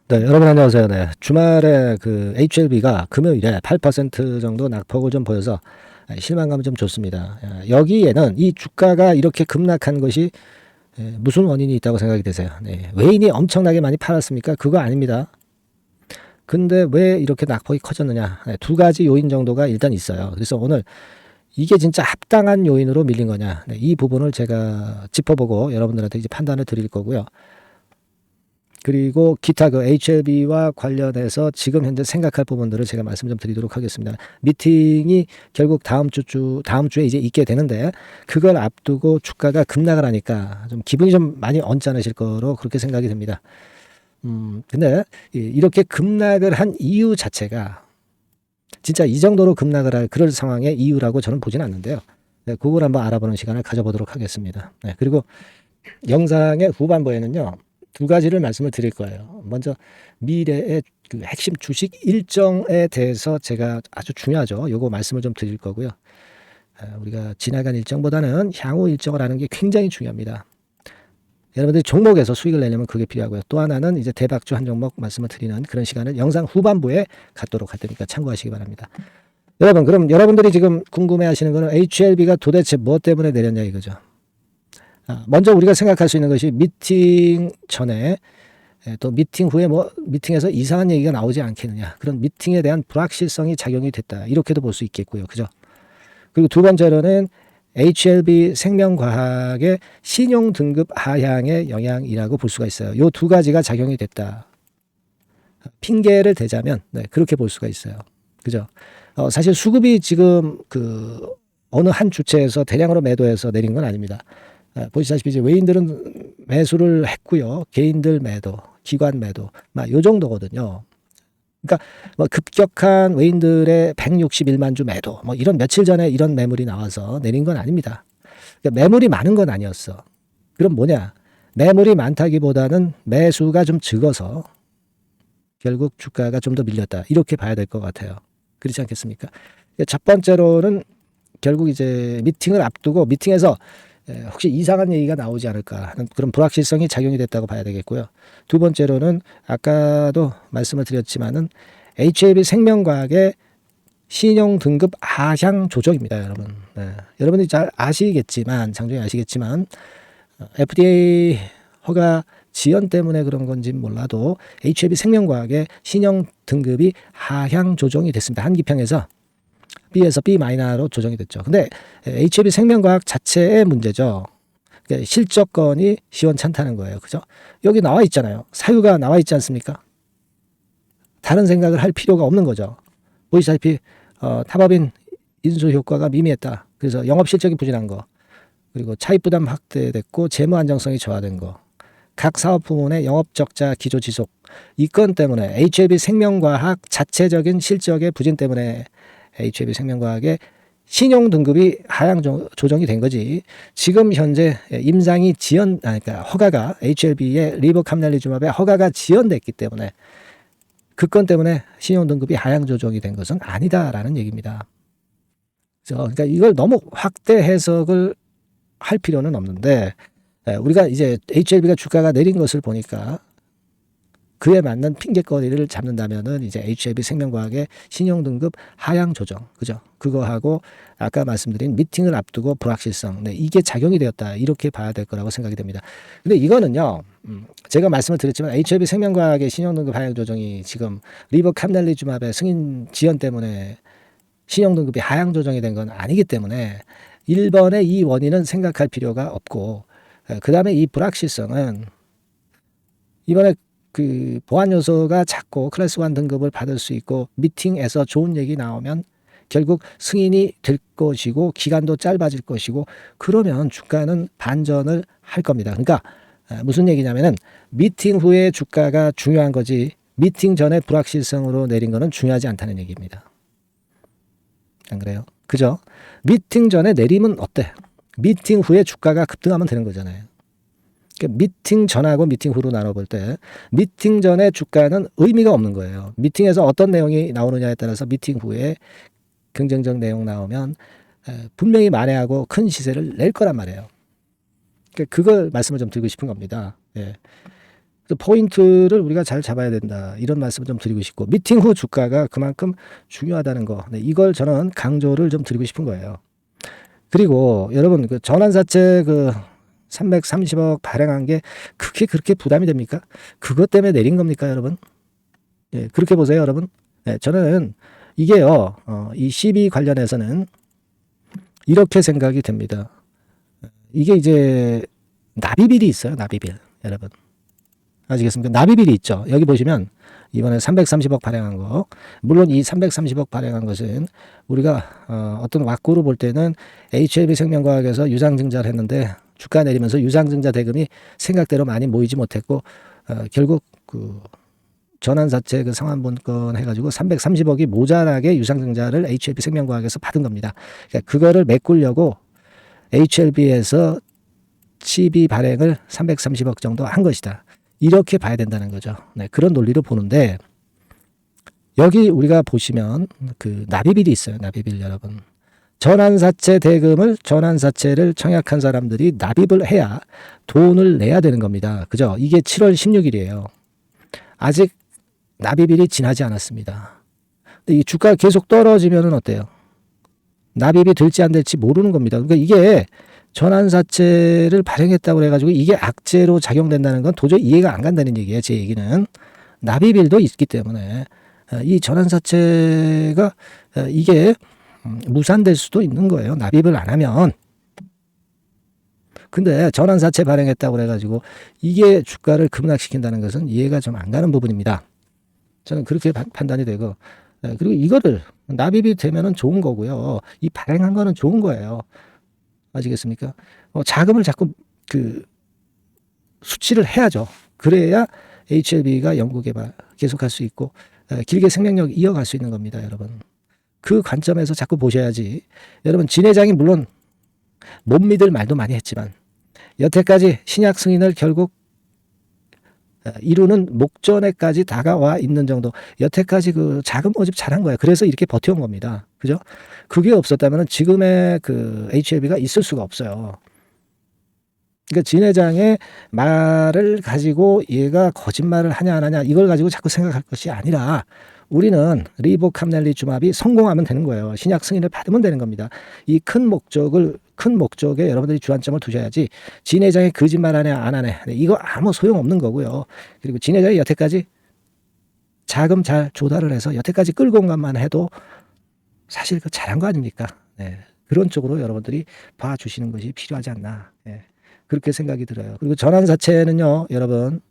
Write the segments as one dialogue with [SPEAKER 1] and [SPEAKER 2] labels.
[SPEAKER 1] 네, 여러분 안녕하세요. 네, 주말에 그 HLB가 금요일에 8% 정도 낙폭을 좀 보여서 실망감을 좀 줬습니다. 여기에는 이 주가가 이렇게 급락한 것이 무슨 원인이 있다고 생각이 되세요? 네, 외인이 엄청나게 많이 팔았습니까? 그거 아닙니다. 근데 왜 이렇게 낙폭이 커졌느냐? 네, 두 가지 요인 정도가 일단 있어요. 그래서 오늘 이게 진짜 합당한 요인으로 밀린 거냐? 네, 이 부분을 제가 짚어보고 여러분들한테 이제 판단을 드릴 거고요. 그리고 기타 그 HLB와 관련해서 지금 현재 생각할 부분들을 제가 말씀 좀 드리도록 하겠습니다. 미팅이 결국 다음 주에 이제 있게 되는데 그걸 앞두고 주가가 급락을 하니까 좀 기분이 좀 많이 언짢으실 거로 그렇게 생각이 됩니다. 근데 이렇게 급락을 한 이유 자체가 진짜 이 정도로 급락을 할 그럴 상황의 이유라고 저는 보지는 않는데요. 네, 그걸 한번 알아보는 시간을 가져보도록 하겠습니다. 네, 그리고 영상의 후반부에는요. 두 가지를 말씀을 드릴 거예요. 먼저 미래의 그 핵심 주식 일정에 대해서 제가 아주 중요하죠. 요거 말씀을 좀 드릴 거고요. 우리가 지나간 일정보다는 향후 일정을 하는 게 굉장히 중요합니다. 여러분들이 종목에서 수익을 내려면 그게 필요하고요. 또 하나는 이제 대박주 한 종목 말씀을 드리는 그런 시간을 영상 후반부에 갖도록 할 테니까 참고하시기 바랍니다. 여러분, 그럼 여러분들이 지금 궁금해 하시는 거는 HLB가 도대체 뭐 때문에 내렸냐 이거죠. 먼저 우리가 생각할 수 있는 것이 미팅 전에 또 미팅 후에 뭐 미팅에서 이상한 얘기가 나오지 않겠느냐. 그런 미팅에 대한 불확실성이 작용이 됐다. 이렇게도 볼 수 있겠고요. 그죠? 그리고 두 번째로는 HLB 생명과학의 신용 등급 하향의 영향이라고 볼 수가 있어요. 이 두 가지가 작용이 됐다. 핑계를 대자면 그렇게 볼 수가 있어요. 그죠? 사실 수급이 지금 그 어느 한 주체에서 대량으로 매도해서 내린 건 아닙니다. 보시다시피 이제 외인들은 매수를 했고요. 개인들 매도, 기관 매도, 요 정도거든요. 그러니까 뭐 급격한 외인들의 161만 주 매도, 뭐 이런 며칠 전에 이런 매물이 나와서 내린 건 아닙니다. 그러니까 매물이 많은 건 아니었어. 그럼 뭐냐? 매물이 많다기보다는 매수가 좀 적어서 결국 주가가 좀 더 밀렸다. 이렇게 봐야 될 것 같아요. 그렇지 않겠습니까? 첫 번째로는 결국 이제 미팅을 앞두고 미팅에서 혹시 이상한 얘기가 나오지 않을까 하는 그런 불확실성이 작용이 됐다고 봐야 되겠고요. 두 번째로는 아까도 말씀을 드렸지만은 HLB 생명과학의 신용 등급 하향 조정입니다, 여러분. 여러분들이 잘 아시겠지만 장중에 아시겠지만 FDA 허가 지연 때문에 그런 건지 몰라도 HLB 생명과학의 신용 등급이 하향 조정이 됐습니다. 한기평에서 B에서 B-로 조정이 됐죠. 근데 HLB 생명과학 자체의 문제죠. 그러니까 실적건이 시원찮다는 거예요. 그죠? 여기 나와 있잖아요. 사유가 나와 있지 않습니까? 다른 생각을 할 필요가 없는 거죠. 보시다시피 타법인 인수 효과가 미미했다. 그래서 영업 실적이 부진한 거. 그리고 차입 부담 확대됐고 재무 안정성이 저하된 거. 각 사업 부문의 영업 적자 기조 지속. 이 건 때문에 HLB 생명과학 자체적인 실적의 부진 때문에 HLB 생명과학의 신용 등급이 하향 조정이 된 거지. 지금 현재 임상이 그러니까 허가가 HLB의 리버캄날리주맙의 허가가 지연됐기 때문에 그 건 때문에 신용 등급이 하향 조정이 된 것은 아니다라는 얘기입니다. 그러니까 이걸 너무 확대 해석을 할 필요는 없는데 우리가 이제 HLB가 주가가 내린 것을 보니까 그에 맞는 핑계거리를 잡는다면은 이제 HLB 생명과학의 신용등급 하향 조정, 그죠? 그거하고 아까 말씀드린 미팅을 앞두고 불확실성, 이게 작용이 되었다 이렇게 봐야 될 거라고 생각이 됩니다. 근데 이거는요, 제가 말씀을 드렸지만 HLB 생명과학의 신용등급 하향 조정이 지금 리버캄날리주맙의 승인 지연 때문에 신용등급이 하향 조정이 된 건 아니기 때문에 1번의 이 원인은 생각할 필요가 없고, 그 다음에 이 불확실성은 이번에 그 보안 요소가 작고 클래스 1 등급을 받을 수 있고 미팅에서 좋은 얘기 나오면 결국 승인이 될 것이고 기간도 짧아질 것이고 그러면 주가는 반전을 할 겁니다. 그러니까 무슨 얘기냐면은 미팅 후에 주가가 중요한 거지 미팅 전에 불확실성으로 내린 거는 중요하지 않다는 얘기입니다. 안 그래요? 그죠? 미팅 전에 내리면 어때? 미팅 후에 주가가 급등하면 되는 거잖아요. 그러니까 미팅 전하고 미팅 후로 나눠볼 때 미팅 전에 주가는 의미가 없는 거예요. 미팅에서 어떤 내용이 나오느냐에 따라서 미팅 후에 긍정적 내용 나오면 분명히 만회하고 큰 시세를 낼 거란 말이에요. 그러니까 그걸 말씀을 좀 드리고 싶은 겁니다. 예. 그래서 포인트를 우리가 잘 잡아야 된다. 이런 말씀을 좀 드리고 싶고, 미팅 후 주가가 그만큼 중요하다는 거. 네, 이걸 저는 강조를 좀 드리고 싶은 거예요. 그리고 여러분, 그 전환사채 330억 발행한 게 그렇게 부담이 됩니까? 그것 때문에 내린 겁니까, 여러분? 예, 그렇게 보세요, 여러분. 네, 저는 이게요, 이 CB 관련해서는 이렇게 생각이 됩니다. 이게 이제 납입일이 있어요, 납입일. 여러분. 아시겠습니까? 납입일이 있죠. 여기 보시면 이번에 330억 발행한 거. 물론 이 330억 발행한 것은 우리가 어떤 왁구로 볼 때는 HLB 생명과학에서 유상증자를 했는데 주가 내리면서 유상증자 대금이 생각대로 많이 모이지 못했고 결국 그 전환사채 그 상환분권 해가지고 330억이 모자라게 유상증자를 HLB 생명과학에서 받은 겁니다. 그러니까 그거를 메꾸려고 HLB에서 CB 발행을 330억 정도 한 것이다. 이렇게 봐야 된다는 거죠. 네, 그런 논리로 보는데 여기 우리가 보시면 그 납입일이 있어요. 납입일 여러분. 전환사채 대금을 전환사채를 청약한 사람들이 납입을 해야 돈을 내야 되는 겁니다. 그죠? 이게 7월 16일이에요. 아직 납입일이 지나지 않았습니다. 근데 이 주가가 계속 떨어지면은 어때요? 납입이 될지 안 될지 모르는 겁니다. 그러니까 이게 전환사채를 발행했다고 해가지고 이게 악재로 작용된다는 건 도저히 이해가 안 간다는 얘기예요. 제 얘기는. 납입일도 있기 때문에 이 전환사채가 이게 무산될 수도 있는 거예요. 납입을 안 하면. 근데 전환사채 발행했다고 해가지고 이게 주가를 급락시킨다는 것은 이해가 좀 안 가는 부분입니다. 저는 그렇게 판단이 되고 그리고 이거를 납입이 되면은 좋은 거고요. 이 발행한 거는 좋은 거예요. 아시겠습니까? 자금을 자꾸 수치를 해야죠. 그래야 HLB가 연구개발 계속할 수 있고 길게 생명력 이어갈 수 있는 겁니다, 여러분. 그 관점에서 자꾸 보셔야지. 여러분 진 회장이 물론 못 믿을 말도 많이 했지만 여태까지 신약 승인을 결국 이루는 목전에까지 다가와 있는 정도 여태까지 그 자금 모집 잘한 거예요. 그래서 이렇게 버텨온 겁니다. 그죠? 그게 없었다면 지금의 그 HLB가 있을 수가 없어요. 그러니까 진 회장의 말을 가지고 얘가 거짓말을 하냐 안 하냐 이걸 가지고 자꾸 생각할 것이 아니라 우리는 리보캄넬리주맙이 성공하면 되는 거예요. 신약 승인을 받으면 되는 겁니다. 이 큰 목적에 여러분들이 주안점을 두셔야지 진 회장이 거짓말 하냐 안 하냐 이거 아무 소용없는 거고요. 그리고 진 회장이 여태까지 자금 잘 조달을 해서 여태까지 끌고 온 것만 해도 사실 그 잘한 거 아닙니까? 네. 그런 쪽으로 여러분들이 봐주시는 것이 필요하지 않나. 네. 그렇게 생각이 들어요. 그리고 전환사채는요, 여러분,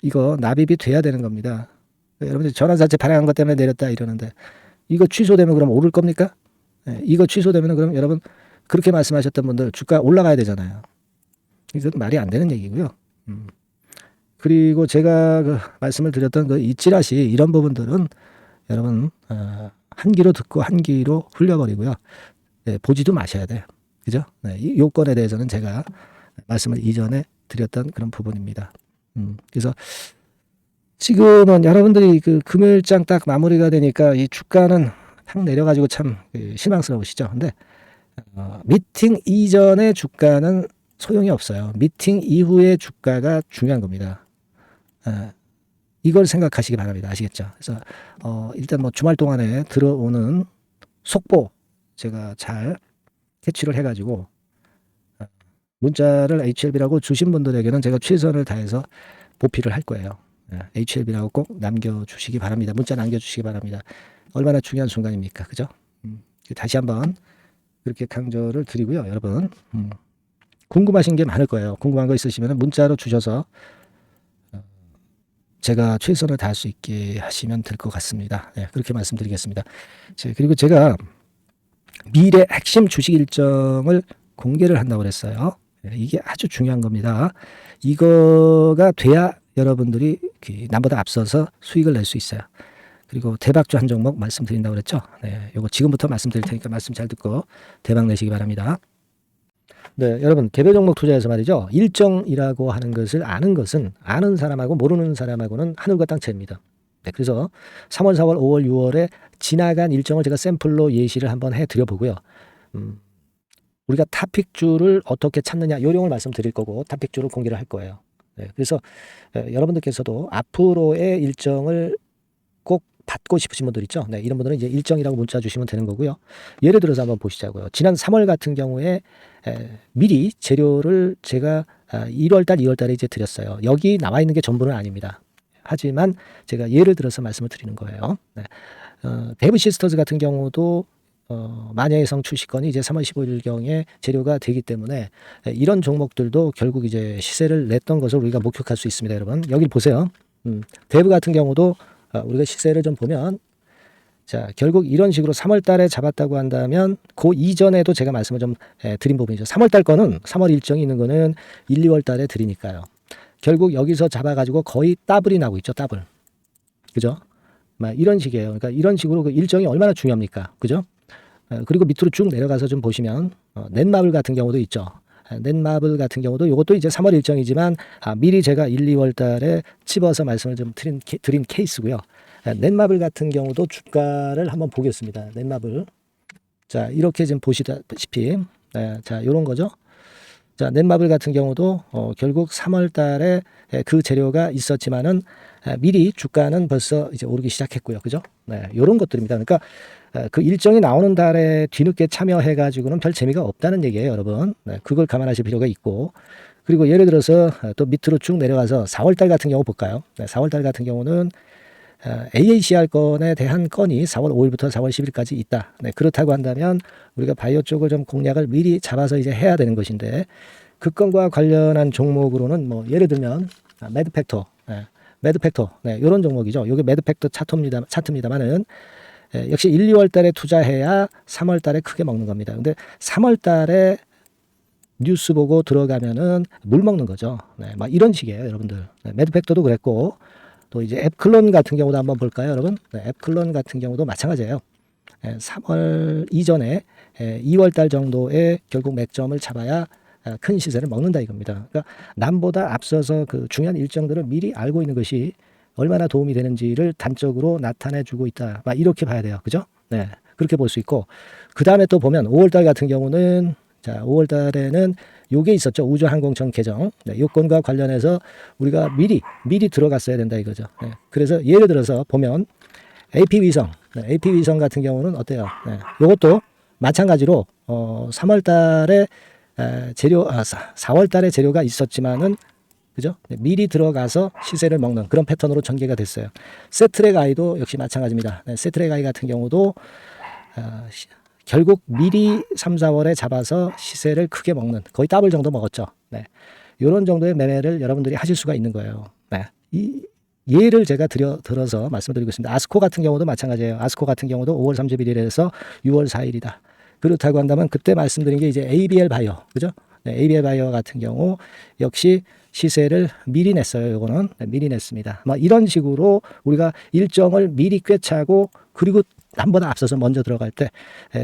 [SPEAKER 1] 이거 납입이 돼야 되는 겁니다. 여러분들 전환사채 발행한 것 때문에 내렸다 이러는데, 이거 취소되면 그럼 오를 겁니까? 네. 이거 취소되면 그럼 여러분, 그렇게 말씀하셨던 분들 주가 올라가야 되잖아요. 이건 말이 안 되는 얘기고요. 그리고 제가 말씀을 드렸던 이 찌라시 이런 부분들은 여러분, 한 귀로 듣고 한 귀로 흘려버리고요. 네, 보지도 마셔야 돼요. 그죠? 네, 이 요건에 대해서는 제가 말씀을 이전에 드렸던 그런 부분입니다. 그래서 지금은 여러분들이 그 금요일장 딱 마무리가 되니까 이 주가는 탁 내려가지고 참 실망스러우시죠? 근데 미팅 이전의 주가는 소용이 없어요. 미팅 이후의 주가가 중요한 겁니다. 이걸 생각하시기 바랍니다. 아시겠죠? 그래서 일단 뭐 주말 동안에 들어오는 속보 제가 잘 캐치를 해가지고 문자를 HLB라고 주신 분들에게는 제가 최선을 다해서 보필을 할 거예요. HLB라고 꼭 남겨주시기 바랍니다. 문자 남겨주시기 바랍니다. 얼마나 중요한 순간입니까? 그죠? 다시 한번 그렇게 강조를 드리고요. 여러분 궁금하신 게 많을 거예요. 궁금한 거 있으시면 문자로 주셔서 제가 최선을 다할 수 있게 하시면 될 것 같습니다. 네, 그렇게 말씀드리겠습니다. 그리고 제가 미래 핵심 주식 일정을 공개를 한다고 그랬어요. 이게 아주 중요한 겁니다. 이거가 돼야 여러분들이 남보다 앞서서 수익을 낼 수 있어요. 그리고 대박주 한 종목 말씀드린다고 그랬죠. 네, 요거 지금부터 말씀드릴 테니까 말씀 잘 듣고 대박 내시기 바랍니다. 네, 여러분 개별 종목 투자에서 말이죠. 일정이라고 하는 것을 아는 것은 아는 사람하고 모르는 사람하고는 하늘과 땅 차이입니다. 네, 그래서 3월, 4월, 5월, 6월에 지나간 일정을 제가 샘플로 예시를 한번 해드려 보고요. 우리가 탑픽주를 어떻게 찾느냐 요령을 말씀드릴 거고 탑픽주를 공개를 할 거예요. 네, 그래서 여러분들께서도 앞으로의 일정을 꼭 받고 싶으신 분들 있죠. 네, 이런 분들은 이제 일정이라고 문자 주시면 되는 거고요. 예를 들어서 한번 보시자고요. 지난 3월 같은 경우에 미리 재료를 제가 1월 달, 2월 달에 이제 드렸어요. 여기 나와 있는 게 전부는 아닙니다. 하지만 제가 예를 들어서 말씀을 드리는 거예요. 네. 데브 시스터즈 같은 경우도 마녀의 성 출시건이 이제 3월 15일경에 재료가 되기 때문에 이런 종목들도 결국 이제 시세를 냈던 것을 우리가 목격할 수 있습니다, 여러분. 여기 보세요. 데브 같은 경우도 우리가 시세를 좀 보면, 자, 결국 이런 식으로 3월 달에 잡았다고 한다면 그 이전에도 제가 말씀을 좀 드린 부분이죠. 3월 달 거는 3월 일정이 있는 거는 1, 2월 달에 드리니까요. 결국 여기서 잡아가지고 거의 더블이 나고 있죠, 더블. 그죠? 막 이런 식이에요. 그러니까 이런 식으로 그 일정이 얼마나 중요합니까? 그죠? 그리고 밑으로 쭉 내려가서 좀 보시면 넷마블 같은 경우도 있죠. 넷마블 같은 경우도 이것도 이제 3월 일정이지만 미리 제가 1, 2월 달에 집어서 말씀을 좀 드린 케이스고요. 넷마블 같은 경우도 주가를 한번 보겠습니다. 넷마블. 자, 이렇게 지금 보시다시피 자, 요런 거죠. 자, 넷마블 같은 경우도 결국 3월 달에 그 재료가 있었지만은 미리 주가는 벌써 이제 오르기 시작했고요. 그죠? 네, 요런 것들입니다. 그러니까 그 일정이 나오는 달에 뒤늦게 참여해 가지고는 별 재미가 없다는 얘기예요, 여러분. 네, 그걸 감안하실 필요가 있고. 그리고 예를 들어서 또 밑으로 쭉 내려가서 4월 달 같은 경우 볼까요? 네, 4월 달 같은 경우는 AACR 건에 대한 건이 4월 5일부터 4월 10일까지 있다. 네, 그렇다고 한다면 우리가 바이오 쪽을 좀 공략을 미리 잡아서 이제 해야 되는 것인데, 그 건과 관련한 종목으로는 뭐 예를 들면 매드팩터, 매드팩터, 네, 이런 종목이죠. 이게 매드팩터 차트입니다만은 역시 1, 2월 달에 투자해야 3월 달에 크게 먹는 겁니다. 근데 3월 달에 뉴스 보고 들어가면은 물 먹는 거죠. 네, 막 이런 식이에요, 여러분들. 네, 매드팩터도 그랬고, 또 이제 앱클론 같은 경우도 한번 볼까요, 여러분? 네, 앱클론 같은 경우도 마찬가지예요. 3월 이전에 2월 달 정도에 결국 맥점을 잡아야 큰 시세를 먹는다 이겁니다. 그러니까 남보다 앞서서 그 중요한 일정들을 미리 알고 있는 것이 얼마나 도움이 되는지를 단적으로 나타내 주고 있다. 막 이렇게 봐야 돼요. 그죠? 네. 그렇게 볼 수 있고, 그 다음에 또 보면 5월 달 같은 경우는, 자, 5월 달에는 요게 있었죠. 우주항공청 개정. 네, 요건과 관련해서 우리가 미리 들어갔어야 된다 이거죠. 네. 그래서 예를 들어서 보면 AP위성, 네, AP위성 같은 경우는 어때요? 네. 요것도 마찬가지로 3월 달에 재료, 4월 달에 재료가 있었지만은, 그죠? 네, 미리 들어가서 시세를 먹는 그런 패턴으로 전개가 됐어요. 세트랙 아이도 역시 마찬가지입니다. 네, 세트랙 아이 같은 경우도 결국 미리 3, 4월에 잡아서 시세를 크게 먹는, 거의 더블 정도 먹었죠. 네. 이런 정도의 매매를 여러분들이 하실 수가 있는 거예요. 네. 이 예를 제가 들어서 말씀드리고 있습니다. 아스코 같은 경우도 마찬가지예요. 아스코 같은 경우도 5월 31일에서 6월 4일이다. 그렇다고 한다면 그때 말씀드린 게 이제 ABL 바이오, 그죠? 네, ABL 바이오 같은 경우 역시 시세를 미리 냈어요. 요거는 미리 냈습니다. 뭐 이런 식으로 우리가 일정을 미리 꿰차고, 그리고 남보다 앞서서 먼저 들어갈 때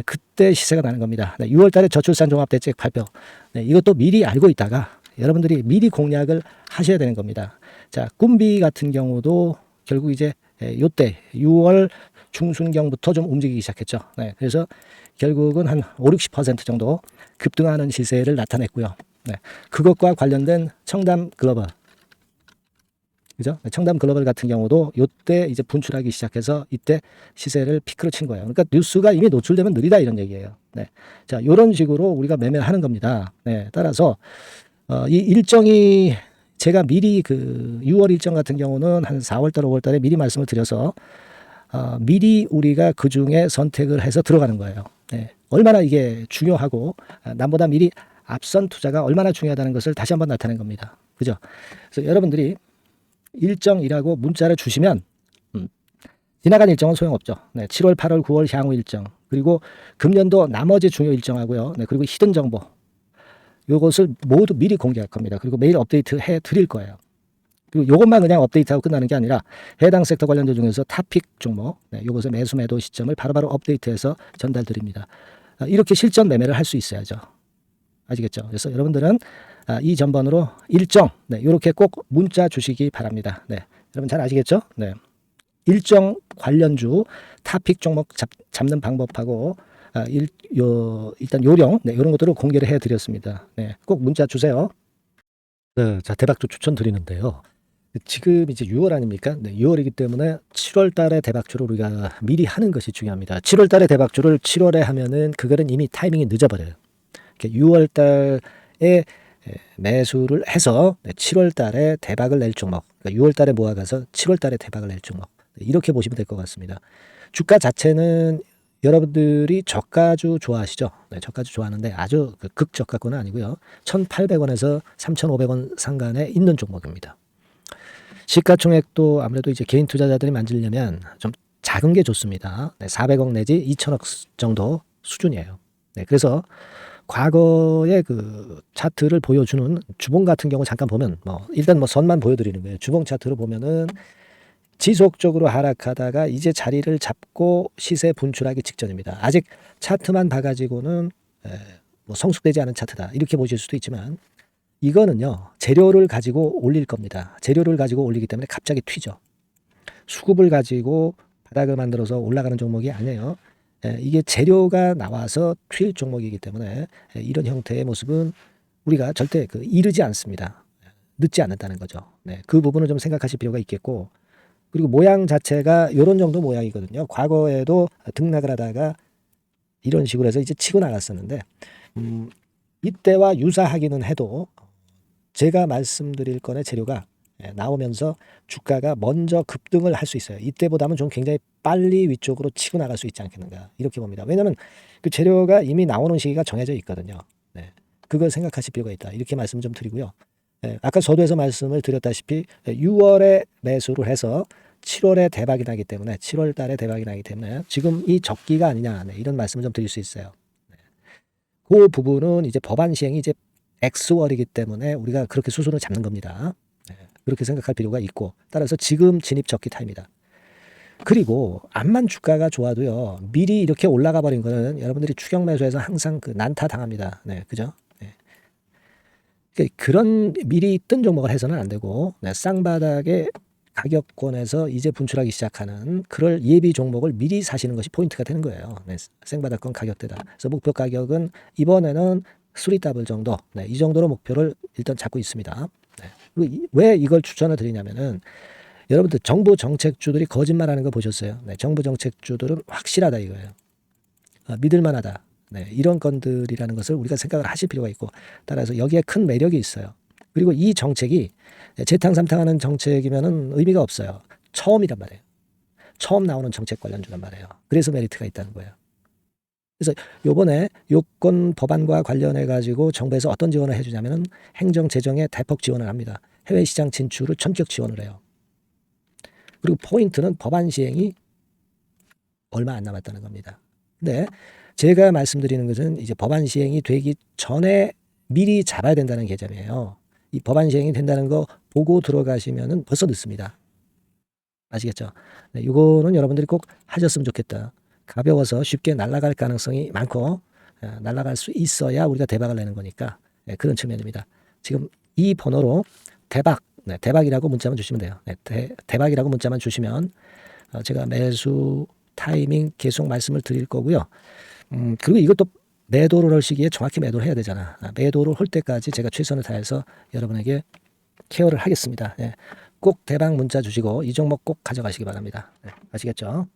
[SPEAKER 1] 그때 시세가 나는 겁니다. 네, 6월 달에 저출산 종합대책 발표. 네, 이것도 미리 알고 있다가 여러분들이 미리 공략을 하셔야 되는 겁니다. 자, 꿈비 같은 경우도 결국 이제 요때 6월 중순경부터 좀 움직이기 시작했죠. 네, 그래서 결국은 한 5, 60% 정도 급등하는 시세를 나타냈고요. 네, 그것과 관련된 청담 글로벌, 그죠? 청담 글로벌 같은 경우도 요때 이제 분출하기 시작해서 이때 시세를 피크로 친 거예요. 그러니까 뉴스가 이미 노출되면 느리다 이런 얘기예요. 네, 자, 요런 식으로 우리가 매매를 하는 겁니다. 네, 따라서 이 일정이 제가 미리 그 6월 일정 같은 경우는 한 4월달, 5월달에 미리 말씀을 드려서 미리 우리가 그 중에 선택을 해서 들어가는 거예요. 네, 얼마나 이게 중요하고 남보다 미리 앞선 투자가 얼마나 중요하다는 것을 다시 한번 나타낸 겁니다. 그죠? 그래서 여러분들이 일정이라고 문자를 주시면 지나간 일정은 소용없죠. 네, 7월, 8월, 9월 향후 일정, 그리고 금년도 나머지 중요 일정하고요. 네, 그리고 히든 정보, 요것을 모두 미리 공개할 겁니다. 그리고 매일 업데이트 해 드릴 거예요. 그리고 요것만 그냥 업데이트하고 끝나는 게 아니라 해당 섹터 관련주 중에서 탑픽 종목, 네, 요것의 매수 매도 시점을 바로바로 업데이트해서 전달 드립니다. 이렇게 실전 매매를 할 수 있어야죠. 아시겠죠? 그래서 여러분들은 이 전번으로 일정, 네, 이렇게 꼭 문자 주시기 바랍니다. 네, 여러분 잘 아시겠죠? 네, 일정 관련주 탑픽 종목 잡는 방법하고 일단 요령, 네, 이런 것들을 공개를 해드렸습니다. 네, 꼭 문자 주세요. 네, 자, 대박주 추천드리는데요. 지금 이제 6월 아닙니까? 네, 6월이기 때문에 7월 달에 대박주를 우리가 미리 하는 것이 중요합니다. 7월 달에 대박주를 7월에 하면은 그거는 이미 타이밍이 늦어버려요. 6월 달에 매수를 해서 7월 달에 대박을 낼 종목, 그러니까 6월 달에 모아가서 7월 달에 대박을 낼 종목, 이렇게 보시면 될 것 같습니다. 주가 자체는 여러분들이 저가주 좋아하시죠? 네, 저가주 좋아하는데 아주 극저가권은 아니고요. 1,800원에서 3,500원 상간에 있는 종목입니다. 시가총액도 아무래도 이제 개인 투자자들이 만지려면 좀 작은 게 좋습니다. 네, 400억 내지 2천억 정도 수준이에요. 네, 그래서 과거의 그 차트를 보여주는 주봉 같은 경우 잠깐 보면 일단 선만 보여드리는 거예요. 주봉 차트를 보면은 지속적으로 하락하다가 이제 자리를 잡고 시세 분출하기 직전입니다. 아직 차트만 봐가지고는 성숙되지 않은 차트다 이렇게 보실 수도 있지만 이거는요 재료를 가지고 올릴 겁니다. 재료를 가지고 올리기 때문에 갑자기 튀죠. 수급을 가지고 바닥을 만들어서 올라가는 종목이 아니에요. 이게 재료가 나와서 튈 종목이기 때문에 이런 형태의 모습은 우리가 절대 이르지 않습니다. 늦지 않는다는 거죠. 네, 그 부분을 좀 생각하실 필요가 있겠고, 그리고 모양 자체가 이런 정도 모양이거든요. 과거에도 등락을 하다가 이런 식으로 해서 이제 치고 나갔었는데 이때와 유사하기는 해도 제가 말씀드릴 건의 재료가 나오면서 주가가 먼저 급등을 할 수 있어요. 이때보다는 좀 굉장히 빨리 위쪽으로 치고 나갈 수 있지 않겠는가 이렇게 봅니다. 왜냐하면 그 재료가 이미 나오는 시기가 정해져 있거든요. 네. 그걸 생각하실 필요가 있다. 이렇게 말씀 좀 드리고요. 아까 서두에서 말씀을 드렸다시피 6월에 매수를 해서 7월에 대박이 나기 때문에 7월 달에 대박이 나기 때문에 지금 이 적기가 아니냐 이런 말씀을 좀 드릴 수 있어요. 그 부분은 이제 법안 시행이 이제 X월이기 때문에 우리가 그렇게 수순을 잡는 겁니다. 그렇게 생각할 필요가 있고 따라서 지금 진입 적기 타입니다. 그리고 암만 주가가 좋아도요 미리 이렇게 올라가 버린 거는 여러분들이 추격 매수해서 항상 난타 당합니다. 네, 그죠? 그런 미리 뜬 종목을 해서는 안 되고 쌍바닥의 가격권에서 이제 분출하기 시작하는 그럴 예비 종목을 미리 사시는 것이 포인트가 되는 거예요. 생바닥권 가격대다. 그래서 목표 가격은 이번에는 3더블 정도, 이 정도로 목표를 일단 잡고 있습니다. 그리고 왜 이걸 추천을 드리냐면은 여러분들 정부 정책주들이 거짓말하는 거 보셨어요? 정부 정책주들은 확실하다 이거예요. 믿을만하다. 이런 건들이라는 것을 우리가 생각을 하실 필요가 있고 따라서 여기에 큰 매력이 있어요. 그리고 이 정책이 재탕삼탕하는 정책이면은 의미가 없어요. 처음이란 말이에요. 처음 나오는 정책 관련주란 말이에요. 그래서 메리트가 있다는 거예요. 그래서 요번에 요건 법안과 관련해 가지고 정부에서 어떤 지원을 해주냐면은 행정 재정에 대폭 지원을 합니다. 해외 시장 진출을 전격 지원을 해요. 그리고 포인트는 법안 시행이 얼마 안 남았다는 겁니다. 근데 제가 말씀드리는 것은 이제 법안 시행이 되기 전에 미리 잡아야 된다는 개념이에요. 이 법안 시행이 된다는 거 보고 들어가시면은 벌써 늦습니다. 아시겠죠? 이거는 여러분들이 꼭 하셨으면 좋겠다. 가벼워서 쉽게 날아갈 가능성이 많고 날아갈 수 있어야 우리가 대박을 내는 거니까 그런 측면입니다. 지금 이 번호로 대박, 대박이라고 문자만 주시면 돼요. 대박이라고 문자만 주시면 제가 매수 타이밍 계속 말씀을 드릴 거고요. 그리고 이것도 매도를 할 시기에 정확히 매도를 해야 되잖아. 매도를 할 때까지 제가 최선을 다해서 여러분에게 케어를 하겠습니다. 꼭 대박 문자 주시고 이 종목 꼭 가져가시기 바랍니다. 아시겠죠?